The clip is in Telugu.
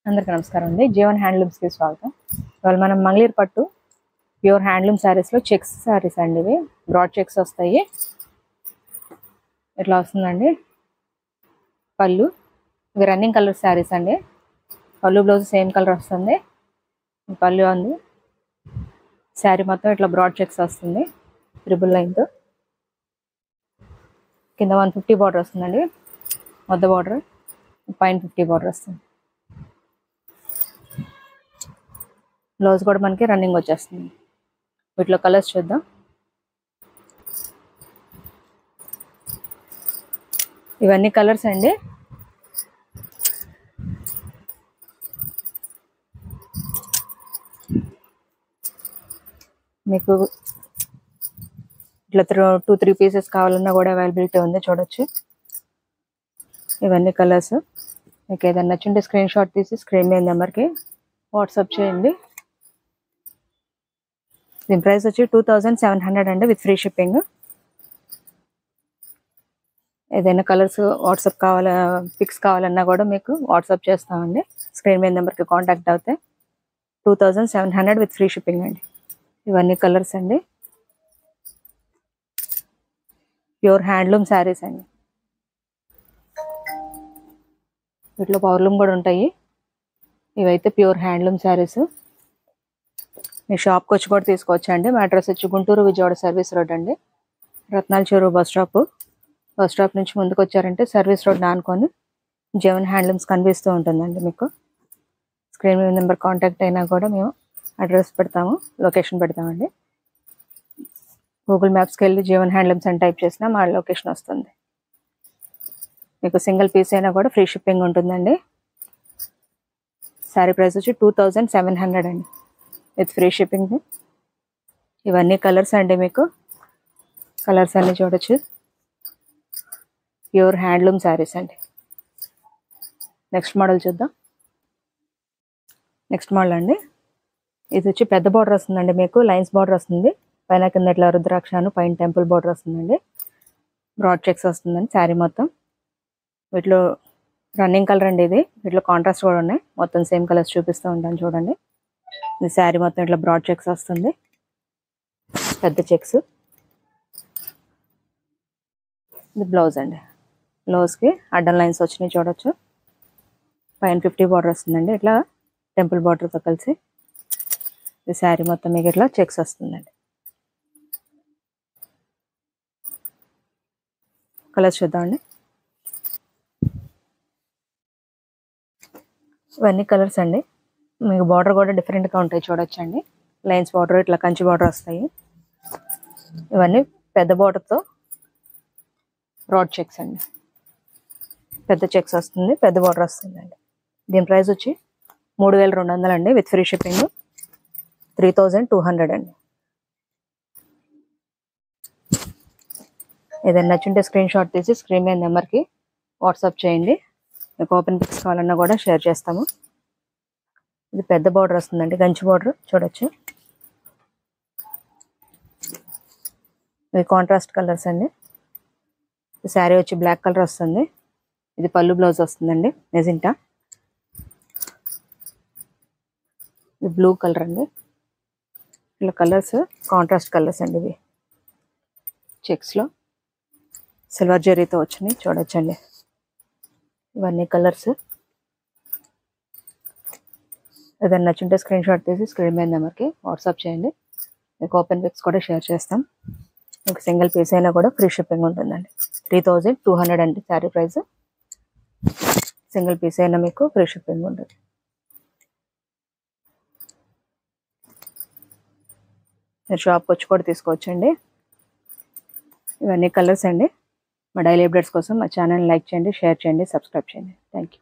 అందరికీ నమస్కారం అండి. జీవన్ హ్యాండ్లూమ్స్కి స్వాగతం. ఇవాళ మనం మంగళీర్ పట్టు ప్యూర్ హ్యాండ్లూమ్ శారీస్లో చెక్స్ శారీస్ అండి. ఇవి బ్రాడ్ చెక్స్ వస్తాయి. ఇట్లా వస్తుందండి పళ్ళు. ఇవి రన్నింగ్ కలర్ శారీస్ అండి. పళ్ళు బ్లౌజ్ సేమ్ కలర్ వస్తుంది. పళ్ళు ఉంది. శారీ మొత్తం ఇట్లా బ్రాడ్ చెక్స్ వస్తుంది ట్రిపుల్ లైన్తో. కింద 150 బార్డర్ వస్తుందండి. మొద్ద బార్డర్, పైన 50 బార్డర్ వస్తుంది. బ్లౌజ్ కూడా మనకి రన్నింగ్ వచ్చేస్తుంది. వీటిలో కలర్స్ చూద్దాం. ఇవన్నీ కలర్స్ అండి. మీకు ఇట్లా 2-3 పీసెస్ కావాలన్నా కూడా అవైలబిలిటీ ఉంది, చూడొచ్చు. ఇవన్నీ కలర్స్. మీకు ఏదైనా నచ్చుంటే స్క్రీన్ షాట్ తీసి స్క్రీన్ మీద నెంబర్కి వాట్సాప్ చేయండి. దీని ప్రైస్ వచ్చి 2700 అండి, విత్ ఫ్రీ షిప్పింగ్. ఏదైనా కలర్స్ వాట్సాప్ పిక్స్ కావాలన్నా కూడా మీకు వాట్సాప్ చేస్తామండి. స్క్రీన్ మీద నెంబర్కి కాంటాక్ట్ అవుతే 2700 విత్ ఫ్రీ షిప్పింగ్ అండి. ఇవన్నీ కలర్స్ అండి. ప్యూర్ హ్యాండ్లూమ్ శారీస్ అండి. వీటిలో పవర్లూమ్ కూడా ఉంటాయి. ఇవైతే ప్యూర్ హ్యాండ్లూమ్ శారీస్. మీ షాప్కి వచ్చి కూడా తీసుకోవచ్చు అండి. మా అడ్రస్ వచ్చి గుంటూరు విజయవాడ సర్వీస్ రోడ్ అండి. రత్నాల చెరువు బస్ స్టాప్ నుంచి ముందుకు వచ్చారంటే సర్వీస్ రోడ్ ఆనుకొని జీవన్ హ్యాండ్లూమ్స్ కనిపిస్తూ ఉంటుందండి. మీకు స్క్రీన్ మీద నెంబర్ కాంటాక్ట్ అయినా కూడా మేము అడ్రస్ పెడతాము, లొకేషన్ పెడతామండి. గూగుల్ మ్యాప్స్కి వెళ్ళి జీవన్ హ్యాండ్లూమ్స్ అని టైప్ చేసినా మా లొకేషన్ వస్తుంది. మీకు సింగిల్ పీస్ అయినా కూడా ఫ్రీ షిప్పింగ్ ఉంటుందండి. శారీ ప్రైస్ వచ్చి 2700 అండి, విత్ ఫ్రీ షిప్పింగ్. ఇవన్నీ కలర్స్ అండి. మీకు కలర్స్ అన్నీ చూడొచ్చు. ప్యూర్ హ్యాండ్లూమ్ శారీస్ అండి. నెక్స్ట్ మోడల్ చూద్దాం. నెక్స్ట్ మోడల్ అండి. ఇది వచ్చి పెద్ద బార్డర్ వస్తుందండి. మీకు లైన్స్ బార్డర్ వస్తుంది. పైన కింద ఇట్లా రుద్రాక్షను, పైన టెంపుల్ బార్డర్ వస్తుందండి. బ్రాడ్ చెక్స్ వస్తుందండి శారీ మొత్తం. వీటిలో రన్నింగ్ కలర్ అండి ఇది. వీటిలో కాంట్రాస్ట్ కూడా ఉన్నాయి. మొత్తం సేమ్ కలర్స్ చూపిస్తూ ఉంటాను చూడండి. ఇది శారీ మొత్తం ఇట్లా బ్రాడ్ చెక్స్ వస్తుంది, పెద్ద చెక్స్. ఇది బ్లౌజ్ అండి. బ్లౌజ్కి అడ్డం లైన్స్ వచ్చినాయి, చూడొచ్చు. పైన 50 బార్డర్ వస్తుందండి, ఇట్లా టెంపుల్ బార్డర్తో కలిసి. ఈ శారీ మొత్తం మీకు ఇట్లా చెక్స్ వస్తుందండి. కలర్స్ చూద్దామండి. ఇవన్నీ కలర్స్ అండి. మీకు బార్డర్ కూడా డిఫరెంట్గా ఉంటాయి, చూడొచ్చండి. లైన్స్ బార్డర్, ఇట్లా కంచి బార్డర్ వస్తాయి. ఇవన్నీ పెద్ద బార్డర్తో బ్రాడ్ చెక్స్ అండి. పెద్ద చెక్స్ వస్తుంది, పెద్ద బార్డర్ వస్తుందండి. దీని ప్రైస్ వచ్చి 3200 అండి, విత్ ఫ్రీ షిప్పింగ్. 3200 అండి. ఏదైనా నచ్చుంటే స్క్రీన్ షాట్ తీసి స్క్రీన్ మీద నెంబర్కి వాట్సాప్ చేయండి. మీకు ఓపెన్ పిక్స్ కావాలన్నా కూడా షేర్ చేస్తాము. ఇది పెద్ద బార్డర్ వస్తుందండి, గంచి బార్డర్, చూడొచ్చు. ఇది కాంట్రాస్ట్ కలర్స్ అండి. ఈ శారీ వచ్చి బ్లాక్ కలర్ వస్తుంది. ఇది పళ్ళు బ్లౌజ్ వస్తుందండి, మెజెంటా. ఇది బ్లూ కలర్ అండి. ఇలా కలర్స్ కాంట్రాస్ట్ కలర్స్ అండి. ఇవి చెక్స్లో సిల్వర్ జరీతో వచ్చినాయి, చూడొచ్చండి. ఇవన్నీ కలర్స్. ఏదైనా నచ్చుంటే స్క్రీన్ షాట్ తీసి స్క్రీన్ మీద నెంబర్కి వాట్సాప్ చేయండి. మీకు ఓపెన్ పిక్స్ కూడా షేర్ చేస్తాం. మీకు సింగిల్ పీస్ అయినా కూడా ఫ్రీ షిప్పింగ్ ఉంటుందండి. 3200 అండి శారీ ప్రైస్. సింగిల్ పీస్ అయినా మీకు ఫ్రీ షిప్పింగ్ ఉంటుంది. మీరు షాప్కి వచ్చి కూడా తీసుకోవచ్చండి. ఇవన్నీ కలర్స్ అండి. మా డైలీ అప్డేట్స్ కోసం మా ఛానల్ లైక్ చేయండి, షేర్ చేయండి, సబ్స్క్రైబ్ చేయండి. Thank you.